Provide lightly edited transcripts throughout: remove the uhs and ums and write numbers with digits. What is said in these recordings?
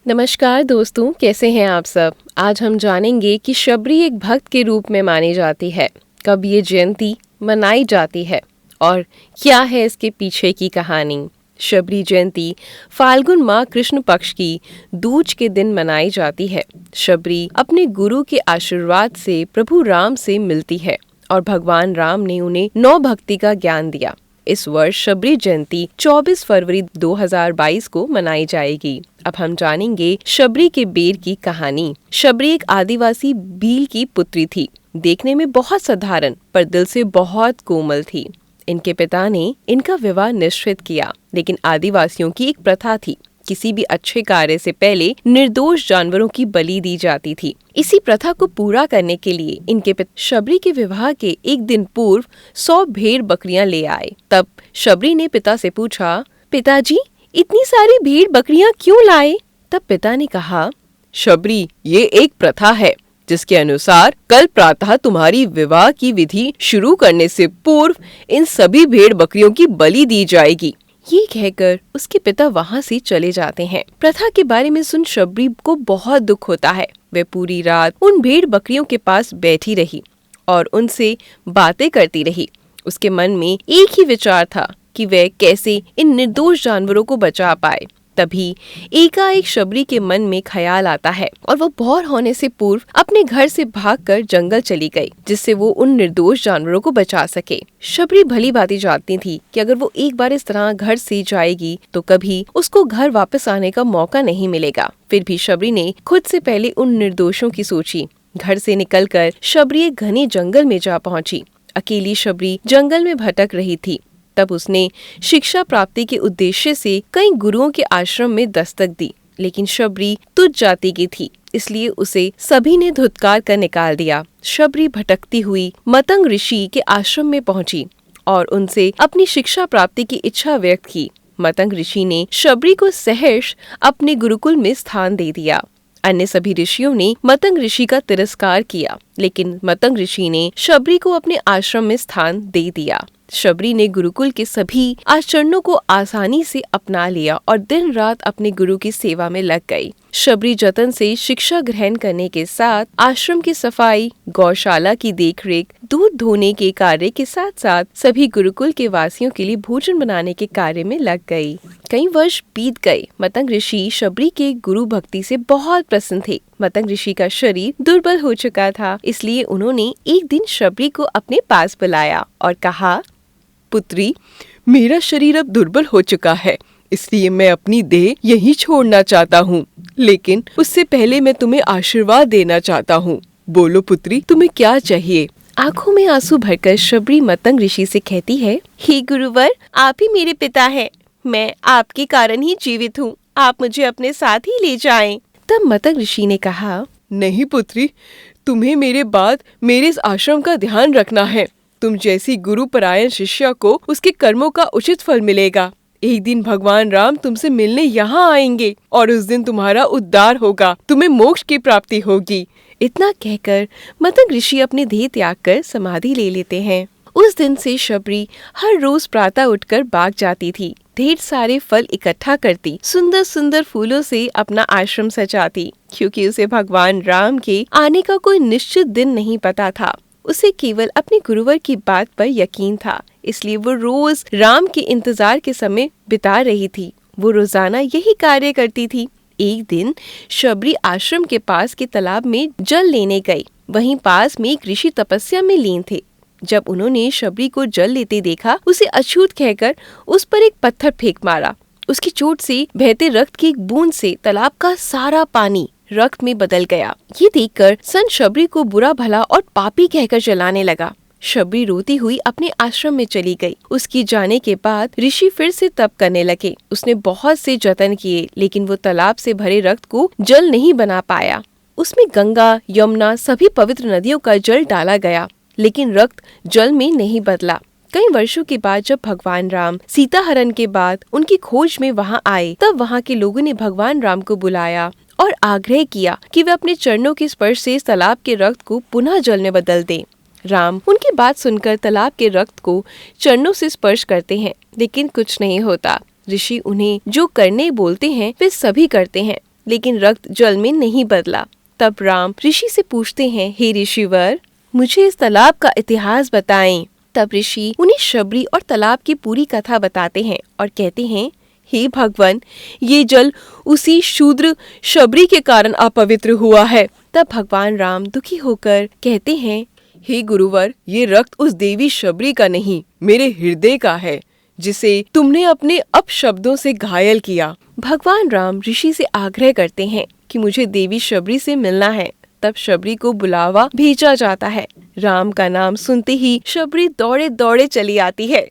नमस्कार दोस्तों, कैसे हैं आप सब। आज हम जानेंगे कि शबरी एक भक्त के रूप में मानी जाती है, कब ये जयंती मनाई जाती है और क्या है इसके पीछे की कहानी। शबरी जयंती फाल्गुन माह कृष्ण पक्ष की दूज के दिन मनाई जाती है। शबरी अपने गुरु के आशीर्वाद से प्रभु राम से मिलती है और भगवान राम ने उन्हें नौ भक्ति का ज्ञान दिया। इस वर्ष शबरी जयंती 24 फरवरी 2022 को मनाई जाएगी। अब हम जानेंगे शबरी के बेर की कहानी। शबरी एक आदिवासी भील की पुत्री थी। देखने में बहुत साधारण पर दिल से बहुत कोमल थी। इनके पिता ने इनका विवाह निश्चित किया, लेकिन आदिवासियों की एक प्रथा थी, किसी भी अच्छे कार्य से पहले निर्दोष जानवरों की बलि दी जाती थी। इसी प्रथा को पूरा करने के लिए इनके पिता शबरी के विवाह के एक दिन पूर्व 100 भेड़ बकरियां ले आए। तब शबरी ने पिता से पूछा, पिताजी इतनी सारी भेड़ बकरियां क्यों लाए? तब पिता ने कहा, शबरी ये एक प्रथा है जिसके अनुसार कल प्रातः तुम्हारी विवाह की विधि शुरू करने से पूर्व इन सभी भेड़ बकरियों की बलि दी जाएगी। ये कहकर उसके पिता वहाँ से चले जाते हैं। प्रथा के बारे में सुन शबरी को बहुत दुख होता है। वह पूरी रात उन भेड़ बकरियों के पास बैठी रही और उनसे बातें करती रही। उसके मन में एक ही विचार था कि वह कैसे इन निर्दोष जानवरों को बचा पाए। तभी एकाएक शबरी के मन में ख्याल आता है और वो भोर होने से पूर्व अपने घर से भागकर जंगल चली गई, जिससे वो उन निर्दोष जानवरों को बचा सके। शबरी भली भांति जानती थी कि अगर वो एक बार इस तरह घर से जाएगी तो कभी उसको घर वापस आने का मौका नहीं मिलेगा। फिर भी शबरी ने खुद से पहले उन निर्दोषों की सोची। घर से निकलकर शबरी एक घने जंगल में जा पहुंची। अकेली शबरी जंगल में भटक रही थी। तब उसने शिक्षा प्राप्ति के उद्देश्य से कई गुरुओं के आश्रम में दस्तक दी, लेकिन शबरी तुच्छ जाति की थी, इसलिए उसे सभी ने धुतकार कर निकाल दिया। शबरी भटकती हुई मतंग ऋषि के आश्रम में पहुंची और उनसे अपनी शिक्षा प्राप्ति की इच्छा व्यक्त की। मतंग ऋषि ने शबरी को सहर्ष अपने गुरुकुल में स्थान दे दिया। अन्य सभी ऋषियों ने मतंग ऋषि का तिरस्कार किया, लेकिन मतंग ऋषि ने शबरी को अपने आश्रम में स्थान दे दिया। शबरी ने गुरुकुल के सभी आचरणों को आसानी से अपना लिया और दिन रात अपने गुरु की सेवा में लग गई। शबरी जतन से शिक्षा ग्रहण करने के साथ आश्रम की सफाई, गौशाला की देखरेख, दूध धोने के कार्य के साथ साथ सभी गुरुकुल के वासियों के लिए भोजन बनाने के कार्य में लग गई। कई वर्ष बीत गए। मतंग ऋषि शबरी के गुरु भक्ति से बहुत प्रसन्न थे। मतंग ऋषि का शरीर दुर्बल हो चुका था, इसलिए उन्होंने एक दिन शबरी को अपने पास बुलाया और कहा, पुत्री, मेरा शरीर अब दुर्बल हो चुका है, इसलिए मैं अपनी देह यहीं छोड़ना चाहता हूँ, लेकिन उससे पहले मैं तुम्हें आशीर्वाद देना चाहता हूँ। बोलो पुत्री, तुम्हें क्या चाहिए? आंखों में आंसू भरकर शबरी मतंग ऋषि से कहती है, हे गुरुवर, आप ही मेरे पिता हैं। मैं आपके कारण ही जीवित हूँ। आप मुझे अपने साथ ही ले जाएं। तब मतंग ऋषि ने कहा, नहीं पुत्री, तुम्हें मेरे बाद मेरे इस आश्रम का ध्यान रखना है। तुम जैसी गुरुपरायण शिष्या को उसके कर्मों का उचित फल मिलेगा। एक दिन भगवान राम तुमसे मिलने यहाँ आएंगे और उस दिन तुम्हारा उद्धार होगा, तुम्हें मोक्ष की प्राप्ति होगी। इतना कहकर मतंग ऋषि अपने देह त्याग कर समाधि ले लेते हैं। उस दिन से शबरी हर रोज प्रातः उठकर बाग जाती थी, ढेर सारे फल इकट्ठा करती, सुंदर सुंदर फूलों से अपना आश्रम सजाती, क्योंकि उसे भगवान राम के आने का कोई निश्चित दिन नहीं पता था। उसे केवल अपने गुरुवर की बात पर यकीन था, इसलिए वो रोज राम के इंतजार के समय बिता रही थी। वो रोजाना यही कार्य करती थी। एक दिन शबरी आश्रम के पास के तालाब में जल लेने गई। वहीं पास में एक ऋषि तपस्या में लीन थे। जब उन्होंने शबरी को जल लेते देखा, उसे अछूत कहकर उस पर एक पत्थर फेंक मारा। उसकी चोट से बहते रक्त की एक बूंद से तालाब का सारा पानी रक्त में बदल गया। ये देखकर संत शबरी को बुरा भला और पापी कहकर जलाने लगा। शबरी रोती हुई अपने आश्रम में चली गई। उसकी जाने के बाद ऋषि फिर से तप करने लगे। उसने बहुत से जतन किए, लेकिन वो तालाब से भरे रक्त को जल नहीं बना पाया। उसमें गंगा, यमुना, सभी पवित्र नदियों का जल डाला गया, लेकिन रक्त जल में नहीं बदला। कई वर्षों के बाद जब भगवान राम सीता हरण के बाद उनकी खोज में वहाँ आए, तब वहाँ के लोगों ने भगवान राम को बुलाया और आग्रह किया कि वे अपने चरणों के स्पर्श से इस तालाब के रक्त को पुनः जल में बदल दें। राम उनकी बात सुनकर तालाब के रक्त को चरणों से स्पर्श करते हैं, लेकिन कुछ नहीं होता। ऋषि उन्हें जो करने बोलते हैं वे सभी करते हैं। लेकिन रक्त जल में नहीं बदला। तब राम ऋषि से पूछते हैं, हे ऋषिवर, मुझे इस तालाब का इतिहास बताएं। तब ऋषि उन्हें शबरी और तालाब की पूरी कथा बताते हैं और कहते हैं, हे भगवान, ये जल उसी शूद्र शबरी के कारण अपवित्र हुआ है। तब भगवान राम दुखी होकर कहते हैं, हे गुरुवर, ये रक्त उस देवी शबरी का नहीं, मेरे हृदय का है, जिसे तुमने अपने अपशब्दों से घायल किया। भगवान राम ऋषि से आग्रह करते हैं कि मुझे देवी शबरी से मिलना है। तब शबरी को बुलावा भेजा जाता है। राम का नाम सुनते ही शबरी दौड़े दौड़े चली आती है।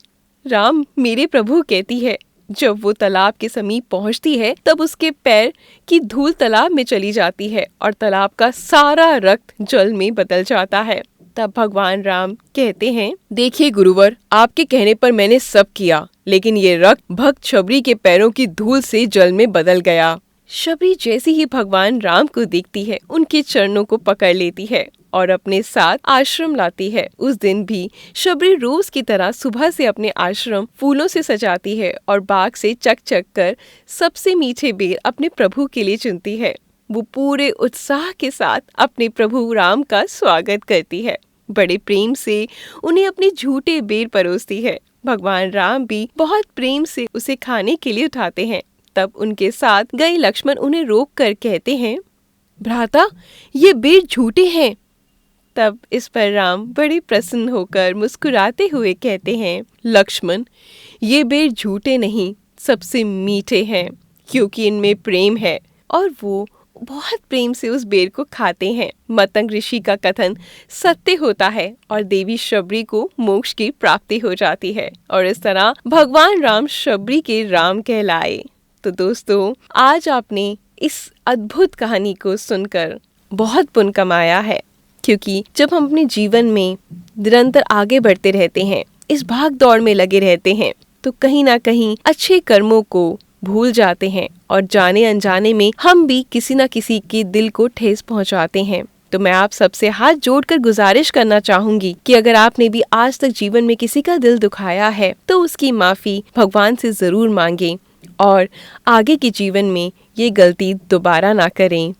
राम, मेरे प्रभु, कहती है। जब वो तालाब के समीप पहुंचती है तब उसके पैर की धूल तालाब में चली जाती है और तालाब का सारा रक्त जल में बदल जाता है। तब भगवान राम कहते हैं, देखिए गुरुवर, आपके कहने पर मैंने सब किया, लेकिन ये रक्त भक्त शबरी के पैरों की धूल से जल में बदल गया। शबरी जैसे ही भगवान राम को देखती है, उनके चरणों को पकड़ लेती है और अपने साथ आश्रम लाती है। उस दिन भी शबरी रोज की तरह सुबह से अपने आश्रम फूलों से सजाती है और बाग से चक चक कर सबसे मीठे बेर अपने प्रभु के लिए चुनती है। वो पूरे उत्साह के साथ अपने प्रभु राम का स्वागत करती है। बड़े प्रेम से उन्हें अपने झूठे बेर परोसती है। भगवान राम भी बहुत प्रेम से उसे खाने के लिए उठाते हैं। तब उनके साथ गए लक्ष्मण उन्हें रोक कर कहते हैं, भ्राता, ये बेर झूठे हैं। तब इस पर राम बड़े प्रसन्न होकर मुस्कुराते हुए कहते हैं, लक्ष्मण, ये बेर झूठे नहीं, सबसे मीठे हैं, क्योंकि इनमें प्रेम है। और वो बहुत प्रेम से उस बेर को खाते हैं। मतंग ऋषि का कथन सत्य होता है और देवी शबरी को मोक्ष की प्राप्ति हो जाती है और इस तरह भगवान राम शबरी के राम कहलाए। तो दोस्तों, आज आपने इस अद्भुत कहानी को सुनकर बहुत पुण्य कमाया है, क्योंकि जब हम अपने जीवन में निरंतर आगे बढ़ते रहते हैं, इस भाग दौड़ में लगे रहते हैं, तो कहीं ना कहीं अच्छे कर्मों को भूल जाते हैं और जाने अनजाने में हम भी किसी न किसी के दिल को ठेस पहुंचाते हैं। तो मैं आप सबसे हाथ जोड़कर गुजारिश करना चाहूंगी कि अगर आपने भी आज तक जीवन में किसी का दिल दुखाया है तो उसकी माफी भगवान से जरूर मांगें और आगे के जीवन में ये गलती दोबारा ना करें।